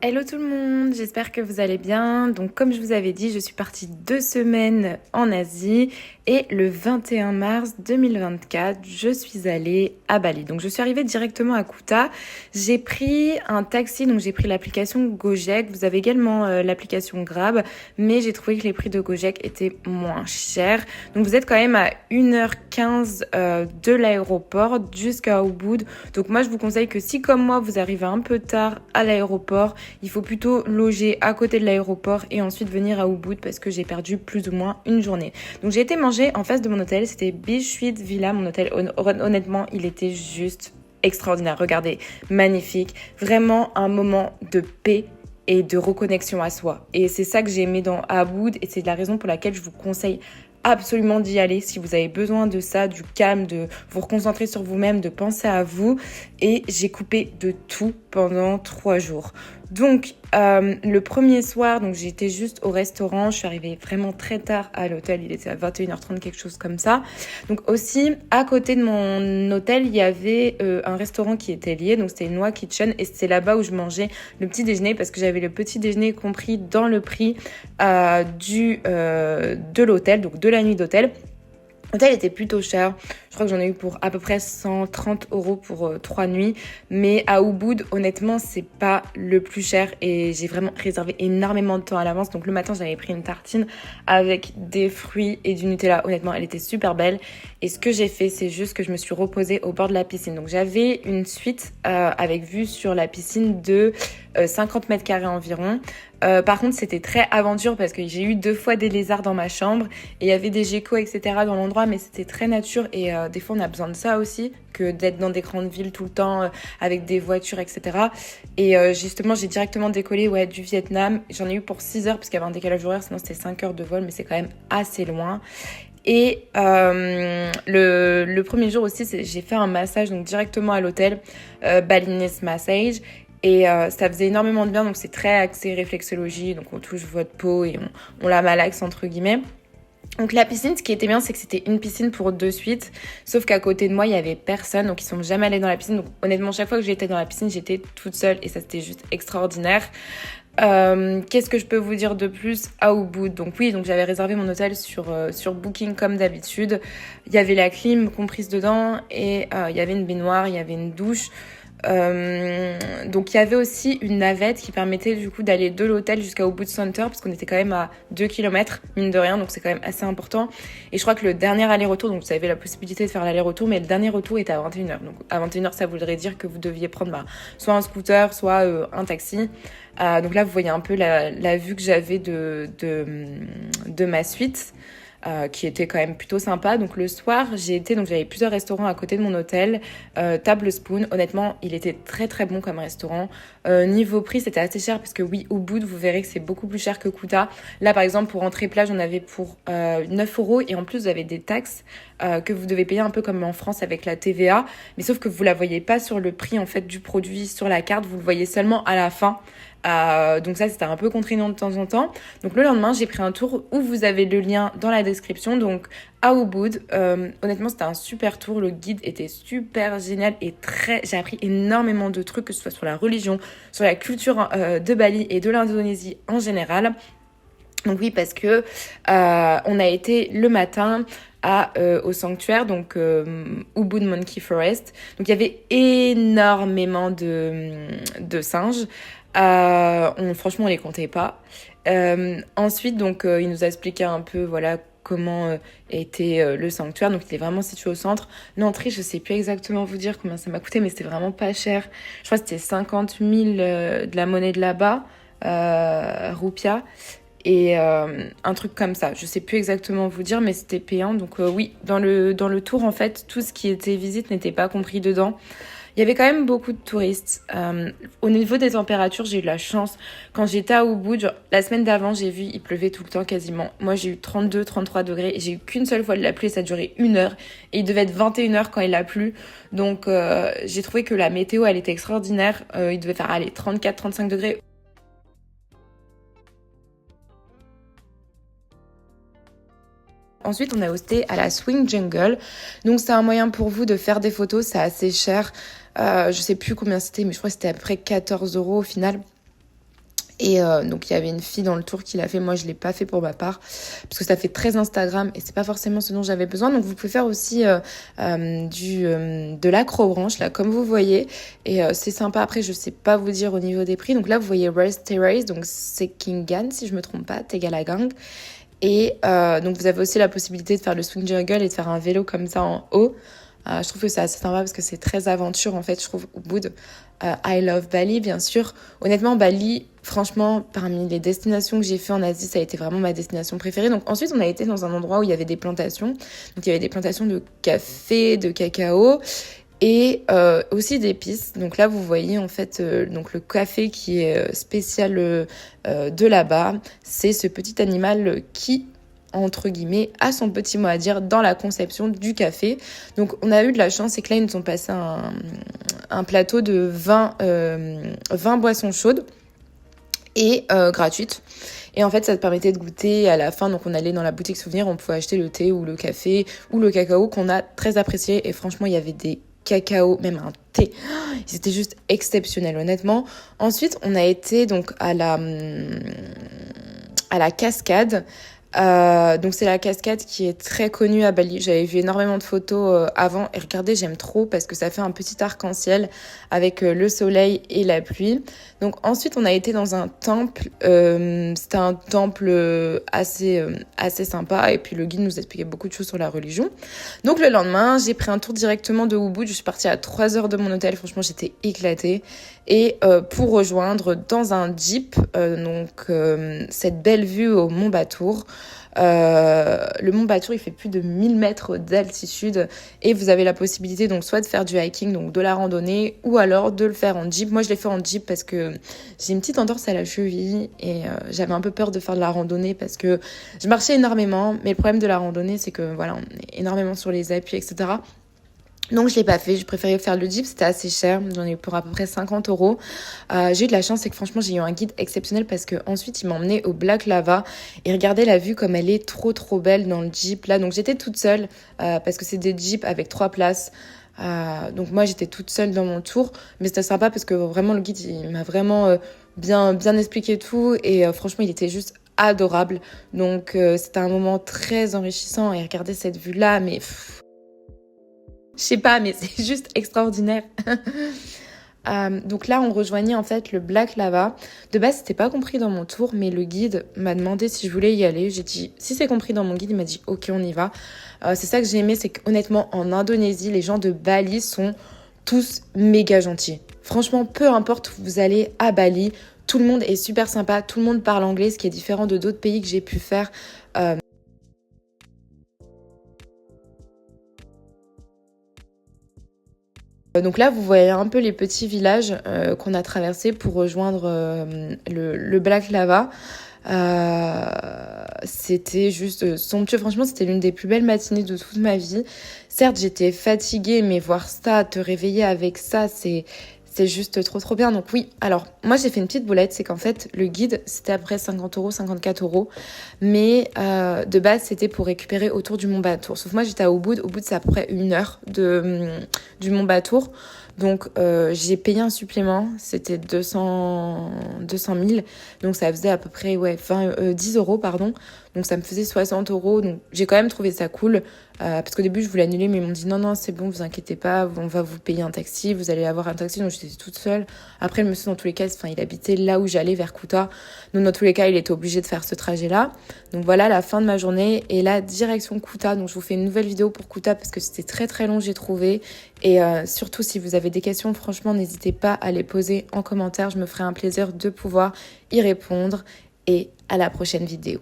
Hello tout le monde, j'espère que vous allez bien. Donc comme je vous avais dit, je suis partie 2 semaines en Asie et le 21 mars 2024, je suis allée à Bali. Donc je suis arrivée directement à Kuta. J'ai pris un taxi, donc j'ai pris l'application Gojek. Vous avez également l'application Grab, mais j'ai trouvé que les prix de Gojek étaient moins chers. Donc vous êtes quand même à 1h15 de l'aéroport jusqu'à Ubud. Donc moi je vous conseille que si comme moi vous arrivez un peu tard à l'aéroport, il faut plutôt loger à côté de l'aéroport et ensuite venir à Ubud parce que j'ai perdu plus ou moins une journée. Donc j'ai été manger en face de mon hôtel, c'était Beachsuite Villa, mon hôtel. Honnêtement, il était juste extraordinaire. Regardez, magnifique. Vraiment un moment de paix et de reconnexion à soi. Et c'est ça que j'ai aimé à Ubud et c'est la raison pour laquelle je vous conseille absolument d'y aller si vous avez besoin de ça, du calme, de vous reconcentrer sur vous-même, de penser à vous. Et j'ai coupé de tout pendant 3 jours. Donc, le premier soir, donc j'étais juste au restaurant. Je suis arrivée vraiment très tard à l'hôtel. Il était à 21h30, quelque chose comme ça. Donc aussi, à côté de mon hôtel, il y avait un restaurant qui était lié. Donc c'était Noa Kitchen. Et c'est là-bas où je mangeais le petit déjeuner parce que j'avais le petit déjeuner compris dans le prix de l'hôtel, donc de la nuit d'hôtel. L'hôtel était plutôt cher. Je crois que j'en ai eu pour à peu près 130 € pour 3 nuits. Mais à Ubud, honnêtement, c'est pas le plus cher. Et j'ai vraiment réservé énormément de temps à l'avance. Donc le matin, j'avais pris une tartine avec des fruits et du Nutella. Honnêtement, elle était super belle. Et ce que j'ai fait, c'est juste que je me suis reposée au bord de la piscine. Donc j'avais une suite avec vue sur la piscine de 50 mètres carrés environ. Par contre, c'était très aventure parce que j'ai eu 2 fois des lézards dans ma chambre et il y avait des geckos, etc. dans l'endroit, mais c'était très nature et des fois on a besoin de ça aussi que d'être dans des grandes villes tout le temps avec des voitures, etc. Et justement, j'ai directement décollé du Vietnam. J'en ai eu pour 6 heures parce qu'il y avait un décalage horaire, sinon c'était 5 heures de vol, mais c'est quand même assez loin. Et le premier jour aussi, j'ai fait un massage donc directement à l'hôtel, Balinese Massage. Et ça faisait énormément de bien, donc c'est très axé réflexologie, donc on touche votre peau et on la malaxe entre guillemets. Donc la piscine, ce qui était bien, c'est que c'était une piscine pour 2 suites, sauf qu'à côté de moi, il y avait personne, donc ils sont jamais allés dans la piscine. Donc honnêtement, chaque fois que j'étais dans la piscine, j'étais toute seule et ça c'était juste extraordinaire. Qu'est-ce que je peux vous dire de plus à Ubud? Donc oui, donc j'avais réservé mon hôtel sur Booking comme d'habitude. Il y avait la clim comprise dedans et il y avait une baignoire, il y avait une douche. Donc il y avait aussi une navette qui permettait du coup d'aller de l'hôtel jusqu'à Ubud Center parce qu'on était quand même à 2 km mine de rien, donc c'est quand même assez important. Et je crois que le dernier aller-retour, donc vous avez la possibilité de faire l'aller-retour, mais le dernier retour était à 21h. Donc à 21h, ça voudrait dire que vous deviez prendre soit un scooter, soit un taxi. Donc là vous voyez un peu la vue que j'avais de ma suite. Qui était quand même plutôt sympa. Donc le soir, j'avais plusieurs restaurants à côté de mon hôtel. Table Spoon, honnêtement, il était très très bon comme restaurant. Niveau prix, c'était assez cher parce que oui, au bout, vous verrez que c'est beaucoup plus cher que Kuta. Là, par exemple, pour entrée plage, on avait pour 9 € et en plus, vous avez des taxes que vous devez payer un peu comme en France avec la TVA. Mais sauf que vous la voyez pas sur le prix en fait du produit sur la carte, vous le voyez seulement à la fin. Donc ça, c'était un peu contraignant de temps en temps. Donc le lendemain, j'ai pris un tour où vous avez le lien dans la description. Donc à Ubud, honnêtement, c'était un super tour. Le guide était super génial et j'ai appris énormément de trucs, que ce soit sur la religion, sur la culture de Bali et de l'Indonésie en général. Donc oui, parce que on a été le matin au sanctuaire, donc Ubud Monkey Forest. Donc il y avait énormément de singes. Franchement, on les comptait pas. Ensuite, donc, il nous a expliqué un peu, voilà, comment était le sanctuaire. Donc, il est vraiment situé au centre. L'entrée, je sais plus exactement vous dire combien ça m'a coûté, mais c'était vraiment pas cher. Je crois que c'était 50 000 de la monnaie de là-bas, roupiah. Et un truc comme ça. Je sais plus exactement vous dire, mais c'était payant. Donc oui, dans le tour, en fait, tout ce qui était visite n'était pas compris dedans. Il y avait quand même beaucoup de touristes. Au niveau des températures, j'ai eu de la chance. Quand j'étais à Ubud, la semaine d'avant, j'ai vu, il pleuvait tout le temps quasiment. Moi, j'ai eu 32, 33 degrés et j'ai eu qu'une seule fois de la pluie et ça a duré 1 heure. Et il devait être 21h quand il a plu. Donc, j'ai trouvé que la météo, elle était extraordinaire. Il devait faire, 34, 35 degrés. Ensuite, on a hosté à la Swing Jungle. Donc, c'est un moyen pour vous de faire des photos. C'est assez cher. Je sais plus combien c'était, mais je crois que c'était à peu près 14 € au final. Et donc il y avait une fille dans le tour qui l'a fait, moi je l'ai pas fait pour ma part parce que ça fait très Instagram et c'est pas forcément ce dont j'avais besoin. Donc vous pouvez faire aussi de l'acrobranche là comme vous voyez et c'est sympa. Après je sais pas vous dire au niveau des prix. Donc là vous voyez Race Terrace, donc c'est Kingan si je me trompe pas, Tegalagang. Et donc vous avez aussi la possibilité de faire le swing juggle et de faire un vélo comme ça en haut. Je trouve que c'est assez sympa parce que c'est très aventure en fait, je trouve, Ubud. I love Bali, bien sûr. Honnêtement, Bali, franchement, parmi les destinations que j'ai fait en Asie, ça a été vraiment ma destination préférée. Donc ensuite, on a été dans un endroit où il y avait des plantations. Donc il y avait des plantations de café, de cacao et aussi d'épices. Donc là, vous voyez en fait donc le café qui est spécial de là-bas. C'est ce petit animal qui entre guillemets, a son petit mot à dire dans la conception du café. Donc on a eu de la chance, c'est que là ils nous ont passé un plateau de 20 boissons chaudes et gratuites. Et en fait, ça te permettait de goûter à la fin. Donc, on allait dans la boutique souvenir, on pouvait acheter le thé ou le café ou le cacao qu'on a très apprécié. Et franchement, il y avait des cacao, même un thé. C'était juste exceptionnel, honnêtement. Ensuite, on a été donc à la cascade. Donc c'est la cascade qui est très connue à Bali. J'avais vu énormément de photos avant et regardez, j'aime trop parce que ça fait un petit arc-en-ciel avec le soleil et la pluie. Donc ensuite on a été dans un temple, c'était un temple assez sympa et puis le guide nous expliquait beaucoup de choses sur la religion. Donc le lendemain j'ai pris un tour directement de Ubud, je suis partie à 3 heures de mon hôtel, franchement j'étais éclatée. Et pour rejoindre dans un jeep, cette belle vue au Mont Batour. Le Mont Batour, il fait plus de 1000 mètres d'altitude et vous avez la possibilité donc soit de faire du hiking, donc de la randonnée, ou alors de le faire en jeep. Moi, je l'ai fait en jeep parce que j'ai une petite entorse à la cheville et j'avais un peu peur de faire de la randonnée parce que je marchais énormément. Mais le problème de la randonnée, c'est que voilà, on est énormément sur les appuis, etc. Donc je l'ai pas fait, je préférais faire le jeep, c'était assez cher, j'en ai eu pour à peu près 50 euros. J'ai eu de la chance, c'est que franchement j'ai eu un guide exceptionnel parce que ensuite il m'a emmené au Black Lava et regardez la vue comme elle est trop belle dans le jeep là. Donc j'étais toute seule parce que c'est des jeeps avec 3 places. Donc moi j'étais toute seule dans mon tour, mais c'était sympa parce que vraiment le guide il m'a vraiment bien expliqué tout et franchement il était juste adorable. Donc c'était un moment très enrichissant et regardez cette vue là, mais je sais pas, mais c'est juste extraordinaire. Donc là, on rejoignait en fait le Black Lava. De base, c'était pas compris dans mon tour, mais le guide m'a demandé si je voulais y aller. J'ai dit, si c'est compris dans mon guide, il m'a dit, ok, on y va. C'est ça que j'ai aimé, c'est qu'honnêtement, en Indonésie, les gens de Bali sont tous méga gentils. Franchement, peu importe où vous allez à Bali, tout le monde est super sympa, tout le monde parle anglais, ce qui est différent de d'autres pays que j'ai pu faire. Donc là, vous voyez un peu les petits villages qu'on a traversés pour rejoindre le Black Lava. C'était juste somptueux. Franchement, c'était l'une des plus belles matinées de toute ma vie. Certes, j'étais fatiguée, mais voir ça, te réveiller avec ça, c'est juste trop bien. Donc oui, alors moi j'ai fait une petite boulette, c'est qu'en fait le guide c'était après 50 euros, 54 euros. Mais de base c'était pour récupérer autour du Mont Batour. Sauf moi j'étais à Ubud, c'est à peu près 1 heure du Mont Batour. Donc j'ai payé un supplément, c'était 200 000. Donc ça faisait à peu près 10 euros, pardon. Donc ça me faisait 60 euros. Donc j'ai quand même trouvé ça cool. Parce qu'au début je voulais annuler, mais ils m'ont dit non c'est bon, vous inquiétez pas, on va vous payer un taxi, vous allez avoir un taxi. Donc j'étais toute seule. Après le monsieur dans tous les cas, il habitait là où j'allais, vers Kuta. Donc dans tous les cas il était obligé de faire ce trajet là. Donc voilà la fin de ma journée et là direction Kuta. Donc je vous fais une nouvelle vidéo pour Kuta parce que c'était très long, j'ai trouvé. Et surtout si vous avez des questions, franchement n'hésitez pas à les poser en commentaire, je me ferai un plaisir de pouvoir y répondre et à la prochaine vidéo.